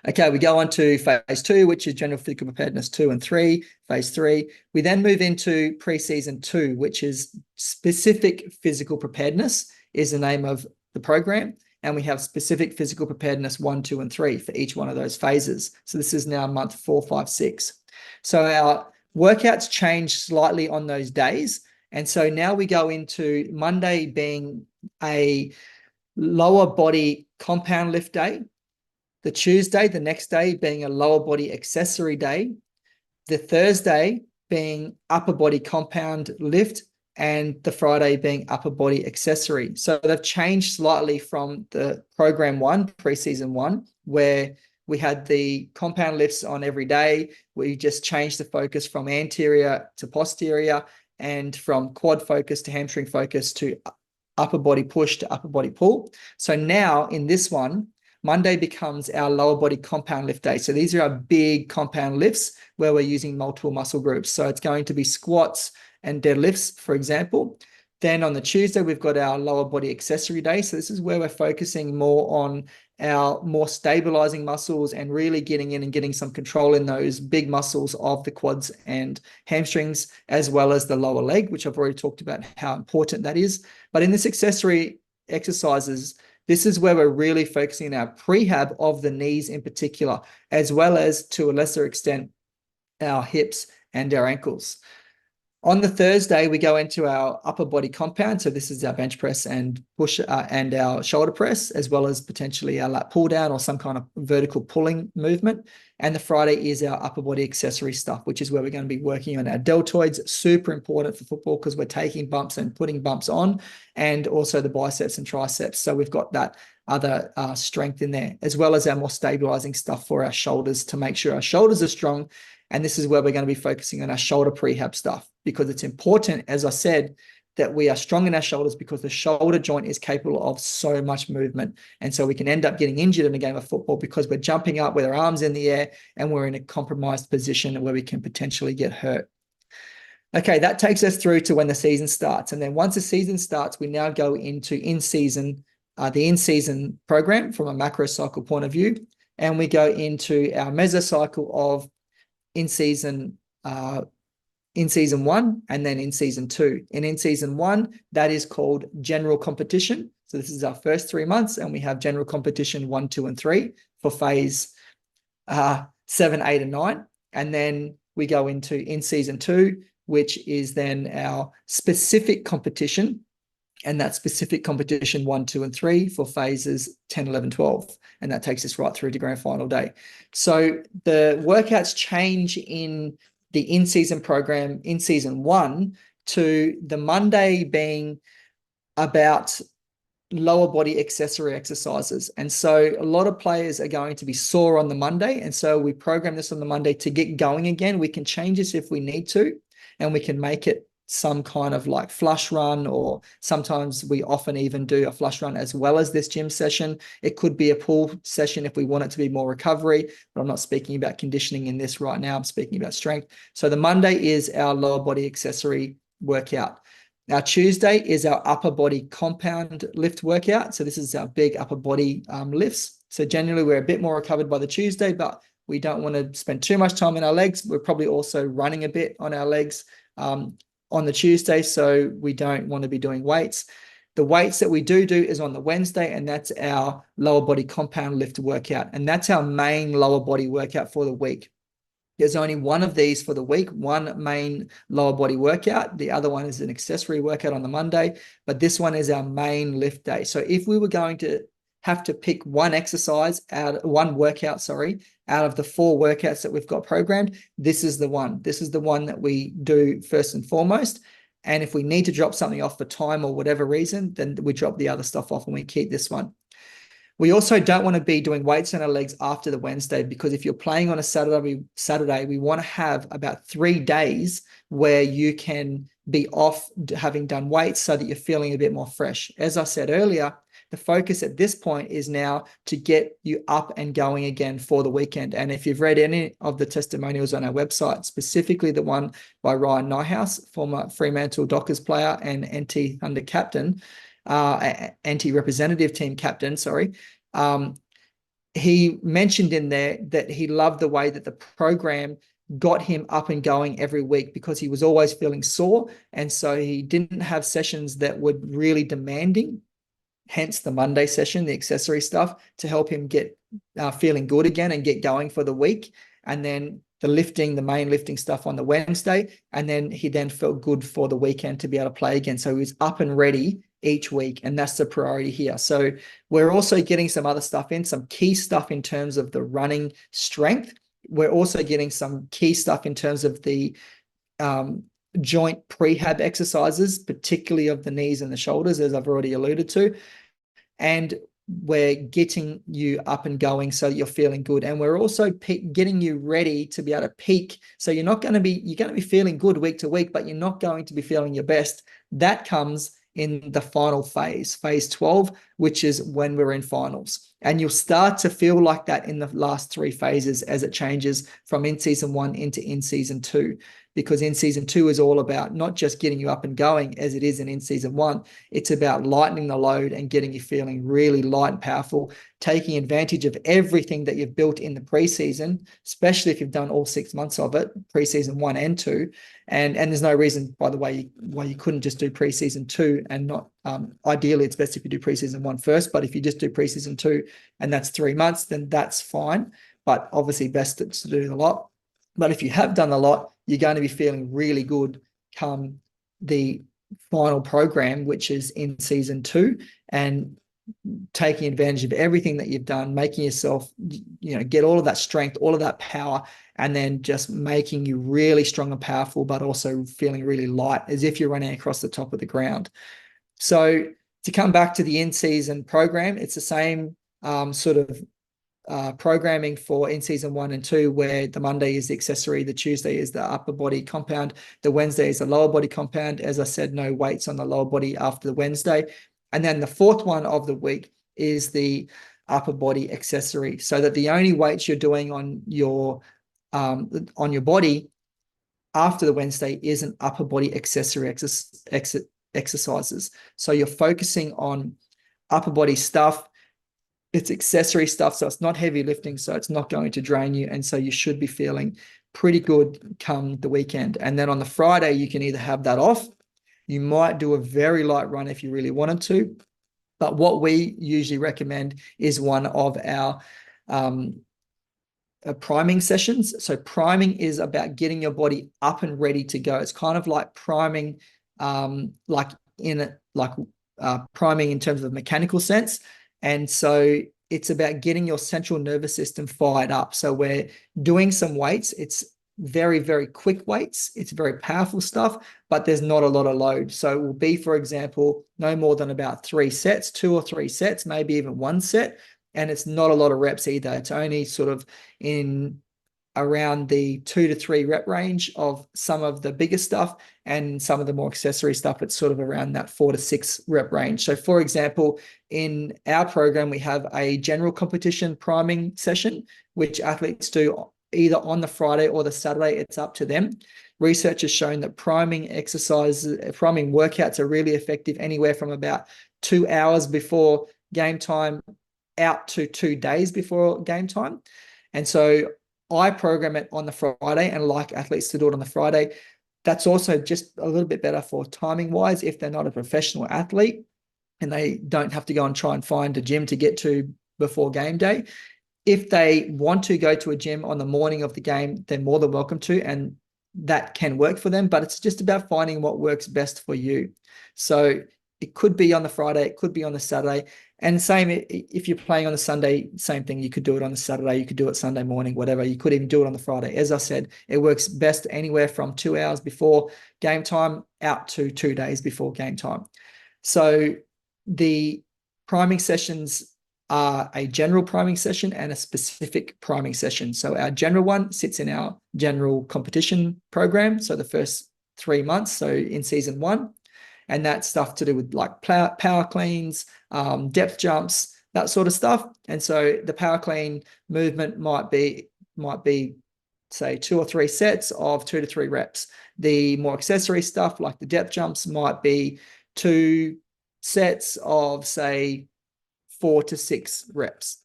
Speaker 1: Okay, we go on to phase 2, which is general physical preparedness 2 and 3, phase 3. We then move into pre-season 2, which is specific physical preparedness is the name of the program. And we have specific physical preparedness 1, 2, and 3 for each one of those phases. So this is now month 4, 5, 6. So our workouts change slightly on those days. And so now we go into Monday being a lower body compound lift day, the Tuesday, the next day, being a lower body accessory day, the Thursday being upper body compound lift, and the Friday being upper body accessory. So they've changed slightly from the program 1, pre-season 1, where we had the compound lifts on every day. We just changed the focus from anterior to posterior, and from quad focus to hamstring focus to upper body push to upper body pull. So now in this one, Monday becomes our lower body compound lift day. So these are our big compound lifts where we're using multiple muscle groups. So it's going to be squats and deadlifts, for example. Then on the Tuesday, we've got our lower body accessory day. So this is where we're focusing more on our more stabilizing muscles and really getting in and getting some control in those big muscles of the quads and hamstrings, as well as the lower leg, which I've already talked about how important that is. But in this accessory exercises, this is where we're really focusing on our prehab of the knees in particular, as well as, to a lesser extent, our hips and our ankles. On the Thursday, we go into our upper body compound. So this is our bench press and push and our shoulder press, as well as potentially our lat pull down or some kind of vertical pulling movement. And the Friday is our upper body accessory stuff, which is where we're going to be working on our deltoids. Super important for football because we're taking bumps and putting bumps on, and also the biceps and triceps. So we've got that other strength in there, as well as our more stabilizing stuff for our shoulders to make sure our shoulders are strong. And this is where we're going to be focusing on our shoulder prehab stuff, because it's important, as I said, that we are strong in our shoulders, because the shoulder joint is capable of so much movement. And so we can end up getting injured in a game of football because we're jumping up with our arms in the air and we're in a compromised position where we can potentially get hurt. Okay, that takes us through to when the season starts. And then once the season starts, we now go into the in-season program from a macro cycle point of view. And we go into our mesocycle of in-season in season one and then in season two. And in season one, that is called general competition. So this is our first 3 months, and we have general competition 1, 2, and 3 for phase 7, 8, and 9. And then we go into in season two, which is then our specific competition. And that specific competition 1, 2, and 3 for phases 10, 11, 12. And that takes us right through to grand final day. So the workouts change in the in-season program in season one to the Monday being about lower body accessory exercises. And so a lot of players are going to be sore on the Monday. And so we program this on the Monday to get going again. We can change this if we need to, and we can make it some kind of like flush run, or sometimes we often even do a flush run as well as this gym session. It could be a pull session if we want it to be more recovery, but I'm not speaking about conditioning in this right now. I'm speaking about strength. So the Monday is our lower body accessory workout. Our Tuesday is our upper body compound lift workout. So this is our big upper body lifts. So generally we're a bit more recovered by the Tuesday, but we don't want to spend too much time in our legs. We're probably also running a bit on our legs on the Tuesday, so we don't want to be doing weights. The weights that we do is on the Wednesday, and that's our lower body compound lift workout. And that's our main lower body workout for the week. There's only one of these for the week, one main lower body workout. The other one is an accessory workout on the Monday, but this one is our main lift day. So if we were going to have to pick one workout, out of the 4 workouts that we've got programmed, this is the one. This is the one that we do first and foremost. And if we need to drop something off for time or whatever reason, then we drop the other stuff off and we keep this one. We also don't want to be doing weights on our legs after the Wednesday, because if you're playing on a Saturday, we want to have about 3 days where you can be off having done weights so that you're feeling a bit more fresh. As I said earlier, the focus at this point is now to get you up and going again for the weekend. And if you've read any of the testimonials on our website, specifically the one by Ryan Nyhouse, former Fremantle Dockers player and NT Thunder captain, NT representative team captain, he mentioned in there that he loved the way that the program got him up and going every week, because he was always feeling sore. And so he didn't have sessions that were really demanding, hence the Monday session, the accessory stuff, to help him get feeling good again and get going for the week. And then the main lifting stuff on the Wednesday. And then he then felt good for the weekend to be able to play again. So he was up and ready each week. And that's the priority here. So we're also getting some other stuff in, some key stuff in terms of the running strength. We're also getting some key stuff in terms of the joint prehab exercises, particularly of the knees and the shoulders, as I've already alluded to. And we're getting you up and going so you're feeling good. And we're also getting you ready to be able to peak. So you're going to be feeling good week to week, but you're not going to be feeling your best. That comes in the final phase 12, which is when we're in finals. And you'll start to feel like that in the last 3 phases as it changes from in season 1 into in season 2. Because in season 2 is all about not just getting you up and going as it is in season 1. It's about lightening the load and getting you feeling really light and powerful, taking advantage of everything that you've built in the preseason, especially if you've done all 6 months of it, preseason 1 and 2. And there's no reason, by the way, why you couldn't just do preseason 2 and not, ideally it's best if you do preseason 1 first, but if you just do preseason 2 and that's 3 months, then that's fine. But obviously best to do a lot. But if you have done a lot, you're going to be feeling really good come the final program, which is in season 2, and taking advantage of everything that you've done, making yourself, get all of that strength, all of that power, and then just making you really strong and powerful, but also feeling really light, as if you're running across the top of the ground. So to come back to the in-season program, it's the same sort of programming for in season 1 and 2, where the Monday is the accessory, the Tuesday is the upper body compound, the Wednesday is the lower body compound. As I said, no weights on the lower body after the Wednesday. And then the 4th one of the week is the upper body accessory, so that the only weights you're doing on your body after the Wednesday is an upper body accessory exercises. So you're focusing on upper body stuff. It's accessory stuff, so it's not heavy lifting, so it's not going to drain you. And so you should be feeling pretty good come the weekend. And then on the Friday, you can either have that off. You might do a very light run if you really wanted to. But what we usually recommend is one of our priming sessions. So priming is about getting your body up and ready to go. It's kind of like priming, priming in terms of mechanical sense. And so it's about getting your central nervous system fired up. So we're doing some weights. It's very, very quick weights. It's very powerful stuff, but there's not a lot of load. So it will be, for example, no more than about 3 sets, 2 or 3 sets, maybe even 1 set. And it's not a lot of reps either. It's only sort of in around the 2 to 3 rep range of some of the bigger stuff, and some of the more accessory stuff, it's sort of around that 4 to 6 rep range. So for example, in our program, we have a general competition priming session, which athletes do either on the Friday or the Saturday. It's up to them. Research has shown that priming workouts are really effective anywhere from about 2 hours before game time out to 2 days before game time. And so I program it on the Friday and like athletes to do it on the Friday. That's also just a little bit better for timing wise if they're not a professional athlete and they don't have to go and try and find a gym to get to before game day. If they want to go to a gym on the morning of the game, they're more than welcome to, and that can work for them, but it's just about finding what works best for you. So it could be on the Friday, it could be on the Saturday. And same if you're playing on the Sunday, same thing. You could do it on the Saturday, you could do it Sunday morning, whatever. You could even do it on the Friday. As I said, it works best anywhere from 2 hours before game time out to 2 days before game time. So the priming sessions are a general priming session and a specific priming session. So our general one sits in our general competition program. So the first 3 months, so in season 1, and that's stuff to do with like power cleans, depth jumps, that sort of stuff. And so the power clean movement might be say 2 or 3 sets of 2 to 3 reps. The more accessory stuff like the depth jumps might be 2 sets of say 4 to 6 reps.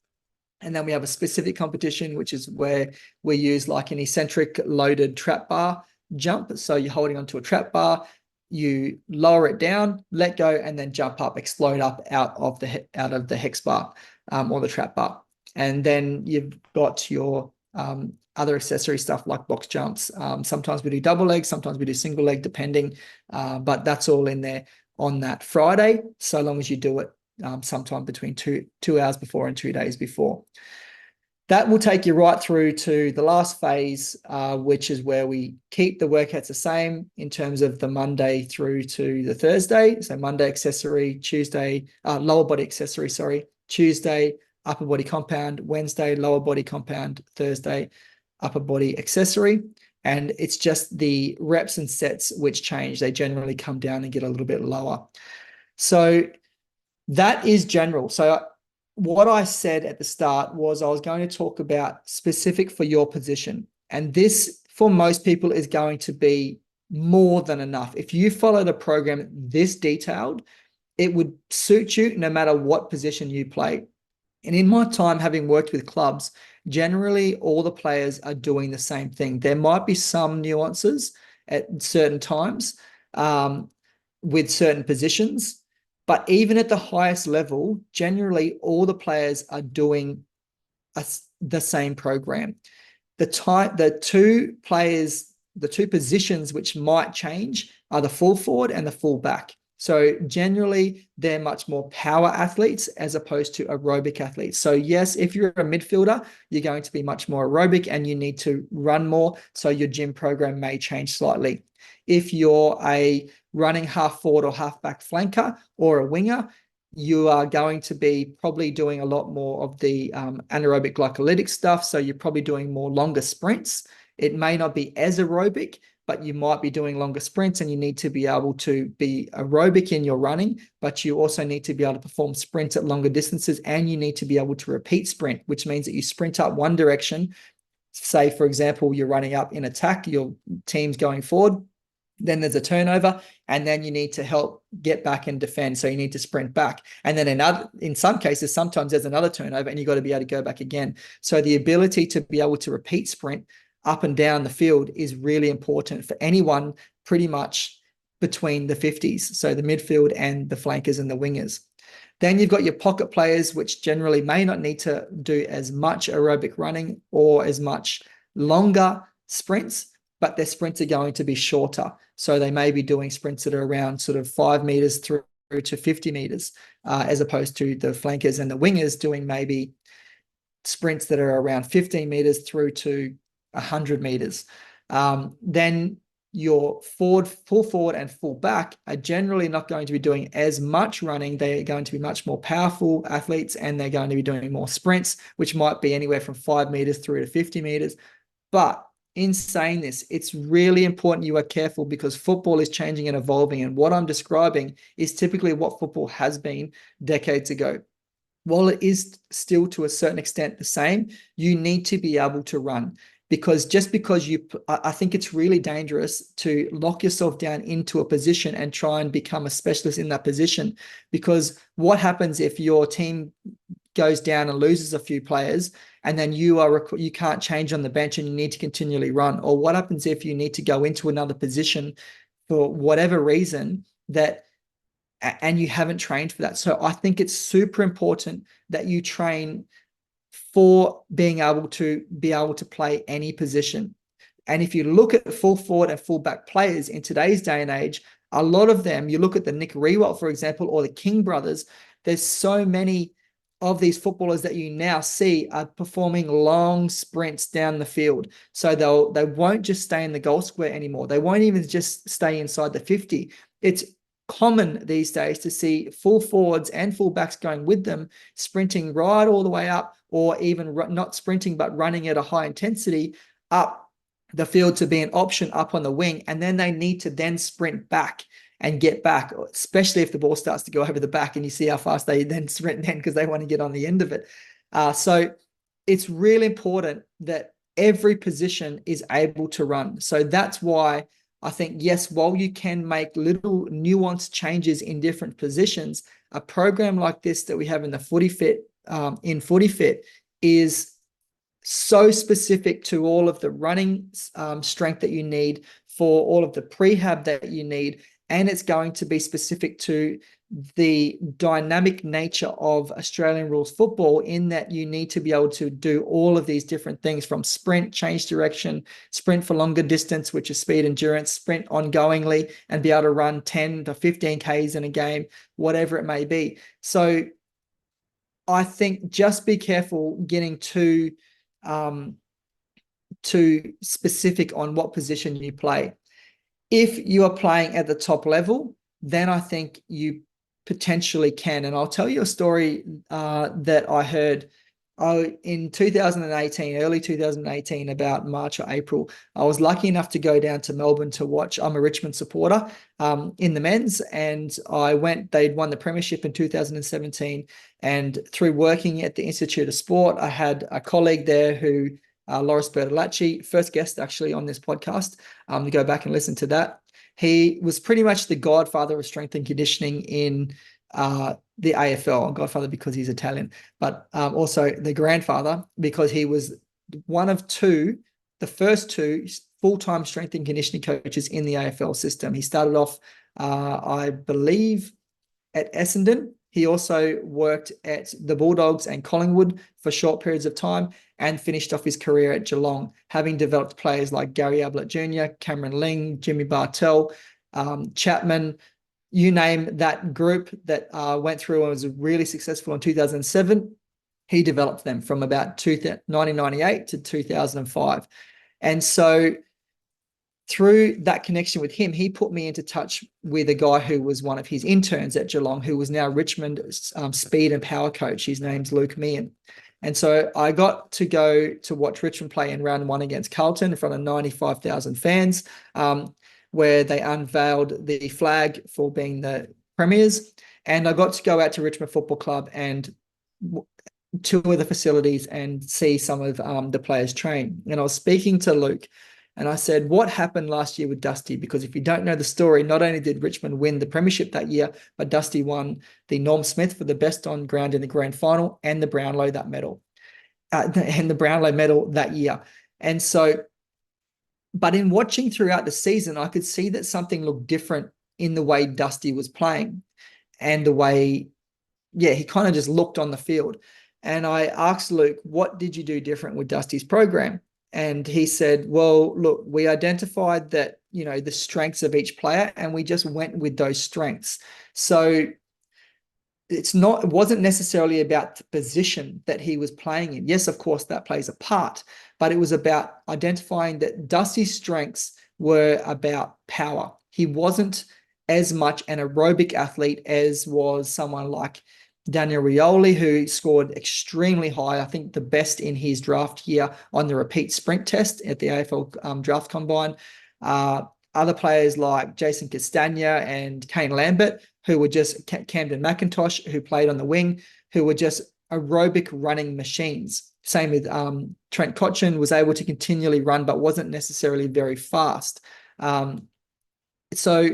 Speaker 1: And then we have a specific competition, which is where we use like an eccentric loaded trap bar jump. So you're holding onto a trap bar, you lower it down, let go, and then jump up, explode up out of the hex bar or the trap bar. And then you've got your other accessory stuff like box jumps. Sometimes we do double leg, sometimes we do single leg, depending. But that's all in there on that Friday, so long as you do it sometime between 2 hours before and 2 days before. That will take you right through to the last phase, which is where we keep the workouts the same in terms of the Monday through to the Thursday. So Monday accessory, Tuesday, lower body accessory, sorry, Tuesday, upper body compound, Wednesday, lower body compound, Thursday, upper body accessory. And it's just the reps and sets which change. They generally come down and get a little bit lower. So that is general. So what I said at the start was I was going to talk about specific for your position. And this, for most people, is going to be more than enough. If you follow the program this detailed, it would suit you no matter what position you play. And in my time having worked with clubs, generally all the players are doing the same thing. There might be some nuances at certain times with certain positions, but even at the highest level, generally all the players are doing the same program. The two positions which might change are the full forward and the full back. So generally, they're much more power athletes as opposed to aerobic athletes. So yes, if you're a midfielder, you're going to be much more aerobic and you need to run more. So your gym program may change slightly. If you're a running half forward or half back flanker or a winger, you are going to be probably doing a lot more of the anaerobic glycolytic stuff. So you're probably doing more longer sprints. It may not be as aerobic, but you might be doing longer sprints and you need to be able to be aerobic in your running, but you also need to be able to perform sprints at longer distances, and you need to be able to repeat sprint, which means that you sprint up one direction, say, for example, you're running up in attack, your team's going forward, then there's a turnover, and then you need to help get back and defend. So you need to sprint back. And then in some cases, sometimes there's another turnover and you've got to be able to go back again. So the ability to be able to repeat sprint up and down the field is really important for anyone pretty much between the 50s. So the midfield and the flankers and the wingers. Then you've got your pocket players, which generally may not need to do as much aerobic running or as much longer sprints, but their sprints are going to be shorter. So they may be doing sprints that are around sort of 5 meters through to 50 meters, as opposed to the flankers and the wingers doing maybe sprints that are around 15 meters through to 100 meters. Then your full forward and full back are generally not going to be doing as much running. They are going to be much more powerful athletes, and they're going to be doing more sprints, which might be anywhere from 5 meters through to 50 meters. But in saying this, it's really important you are careful, because football is changing and evolving. And what I'm describing is typically what football has been decades ago. While it is still to a certain extent the same, you need to be able to run. Because just because I think it's really dangerous to lock yourself down into a position and try and become a specialist in that position. Because what happens if your team goes down and loses a few players, and then you can't change on the bench and you need to continually run? Or what happens if you need to go into another position for whatever reason and you haven't trained for that? So I think it's super important that you train for being able to play any position. And if you look at full forward and full back players in today's day and age, a lot of them, you look at the Nick Rewalt, for example, or the King brothers, there's so many of these footballers that you now see are performing long sprints down the field. So they won't just stay in the goal square anymore. They won't even just stay inside the 50. It's common these days to see full forwards and full backs going with them, sprinting right all the way up, or even not sprinting, but running at a high intensity up the field to be an option up on the wing. And then they need to then sprint back and get back, especially if the ball starts to go over the back, and you see how fast they then sprint then, because they want to get on the end of it. So it's really important that every position is able to run. So that's why I think, yes, while you can make little nuanced changes in different positions, a program like this that we have in the Footy Fit, Footy Fit, is so specific to all of the running strength that you need, for all of the prehab that you need, and it's going to be specific to the dynamic nature of Australian rules football, in that you need to be able to do all of these different things, from sprint, change direction, sprint for longer distance, which is speed endurance, sprint ongoingly, and be able to run 10 to 15 Ks in a game, whatever it may be. So I think just be careful getting too specific on what position you play. If you are playing at the top level, then I think you potentially can. And I'll tell you a story that I heard in 2018, early 2018, about March or April. I was lucky enough to go down to Melbourne to watch. I'm a Richmond supporter in the men's, and they'd won the premiership in 2017. And through working at the Institute of Sport, I had a colleague there who, Loris Bertolacci, first guest actually on this podcast, to go back and listen to that. He was pretty much the godfather of strength and conditioning in the AFL. Godfather because he's Italian, but also the grandfather because he was one of the first two full-time strength and conditioning coaches in the AFL system. He started off, I believe, at Essendon. He also worked at the Bulldogs and Collingwood for short periods of time, and finished off his career at Geelong, having developed players like Gary Ablett Jr., Cameron Ling, Jimmy Bartell, Chapman, you name that group that went through and was really successful in 2007. He developed them from about 1998 to 2005. And so through that connection with him, he put me into touch with a guy who was one of his interns at Geelong, who was now Richmond speed and power coach. His name's Luke Meehan. And so I got to go to watch Richmond play in round 1 against Carlton in front of 95,000 fans, where they unveiled the flag for being the premiers. And I got to go out to Richmond Football Club and tour the facilities and see some of the players train. And I was speaking to Luke and I said, what happened last year with Dusty? Because if you don't know the story, not only did Richmond win the premiership that year, but Dusty won the Norm Smith for the best on ground in the grand final and the Brownlow medal that year. And so, but in watching throughout the season, I could see that something looked different in the way Dusty was playing and the way, he kind of just looked on the field. And I asked Luke, what did you do different with Dusty's program? And he said, well, look, we identified that, the strengths of each player and we just went with those strengths. So it wasn't necessarily about the position that he was playing in. Yes, of course, that plays a part, but it was about identifying that Dusty's strengths were about power. He wasn't as much an aerobic athlete as was someone like Daniel Rioli, who scored extremely high, I think the best in his draft year on the repeat sprint test at the AFL draft combine. Other players like Jason Castagna and Kane Lambert, who were just Camden McIntosh, who played on the wing, who were just aerobic running machines. Same with Trent Cotchin, was able to continually run, but wasn't necessarily very fast. So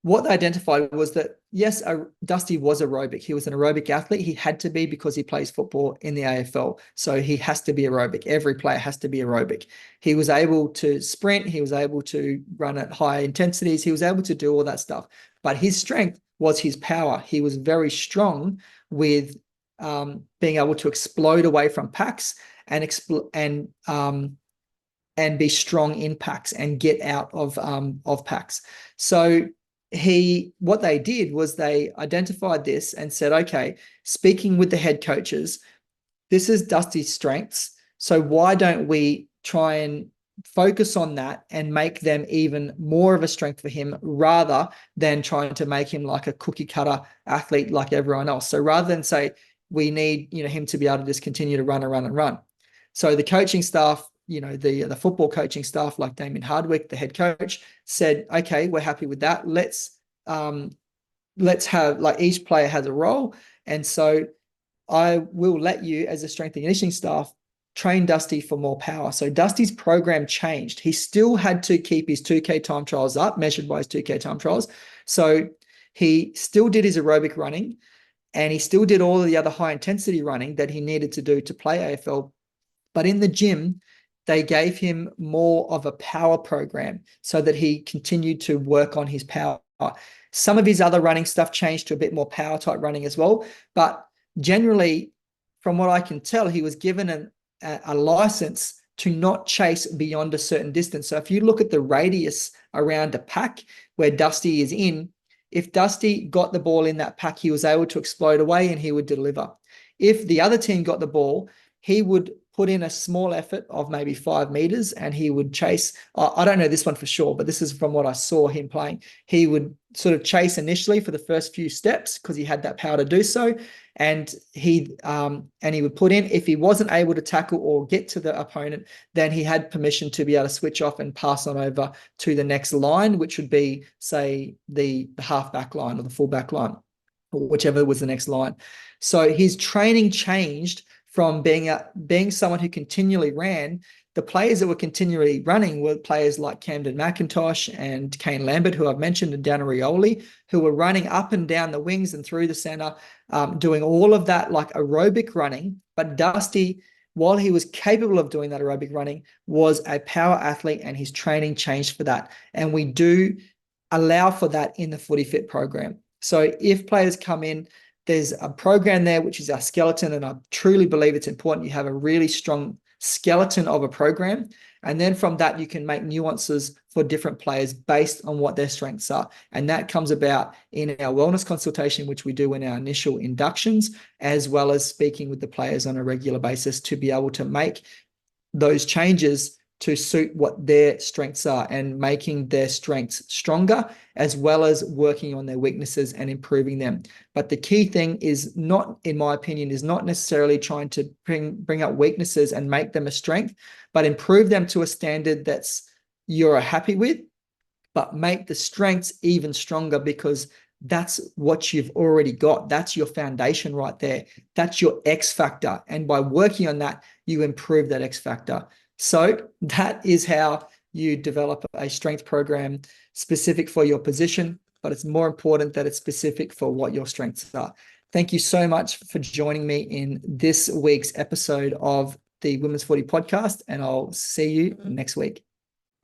Speaker 1: what they identified was that, yes, Dusty was aerobic. He was an aerobic athlete. He had to be because he plays football in the AFL. So he has to be aerobic. Every player has to be aerobic. He was able to sprint. He was able to run at high intensities. He was able to do all that stuff. But his strength was his power. He was very strong with being able to explode away from packs and be strong in packs and get out of packs. So what they did was they identified this and said, okay, speaking with the head coaches, this is Dusty's strengths. So why don't we try and focus on that and make them even more of a strength for him rather than trying to make him like a cookie cutter athlete like everyone else. So rather than say, we need, him to be able to just continue to run. So the coaching staff, the football coaching staff like Damien Hardwick, the head coach, said, okay, we're happy with that. Let's have, like, each player has a role. And so I will let you, as a strength and conditioning staff, train Dusty for more power. So Dusty's program changed. He still had to keep his 2K time trials up, measured by his 2K time trials. So he still did his aerobic running and he still did all of the other high intensity running that he needed to do to play AFL. But in the gym, they gave him more of a power program so that he continued to work on his power. Some of his other running stuff changed to a bit more power type running as well. But generally, from what I can tell, he was given a license to not chase beyond a certain distance. So if you look at the radius around a pack where Dusty is in, if Dusty got the ball in that pack, he was able to explode away and he would deliver. If the other team got the ball, he would put in a small effort of maybe 5 meters and he would chase. I don't know this one for sure, but this is from what I saw him playing. He would sort of chase initially for the first few steps because he had that power to do so. And he would put in. If he wasn't able to tackle or get to the opponent, then he had permission to be able to switch off and pass on over to the next line, which would be, say, the half back line or the full back line, or whichever was the next line. So his training changed from being someone who continually ran. The players that were continually running were players like Camden McIntosh and Kane Lambert, who I've mentioned, and Dan Rioli, who were running up and down the wings and through the center, doing all of that like aerobic running. But Dusty, while he was capable of doing that aerobic running, was a power athlete and his training changed for that. And we do allow for that in the Footy Fit program. So if players come in, there's a program there, which is our skeleton. And I truly believe it's important you have a really strong skeleton of a program. And then from that, you can make nuances for different players based on what their strengths are. And that comes about in our wellness consultation, which we do in our initial inductions, as well as speaking with the players on a regular basis to be able to make those changes to suit what their strengths are and making their strengths stronger, as well as working on their weaknesses and improving them. But the key thing is not, in my opinion, is not necessarily trying to bring up weaknesses and make them a strength, but improve them to a standard that's you're happy with, but make the strengths even stronger, because that's what you've already got. That's your foundation right there. That's your X factor. And by working on that, you improve that X factor. So that is how you develop a strength program specific for your position, but it's more important that it's specific for what your strengths are. Thank you so much for joining me in this week's episode of the Women's Footy podcast, and I'll see you next week.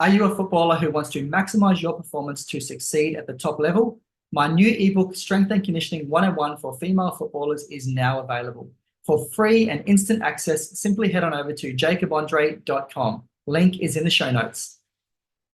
Speaker 1: Are you a footballer who wants to maximize your performance to succeed at the top level? My new ebook, Strength and Conditioning 101 for Female Footballers, is now available. For free and instant access, simply head on over to jacobandre.com. Link is in the show notes.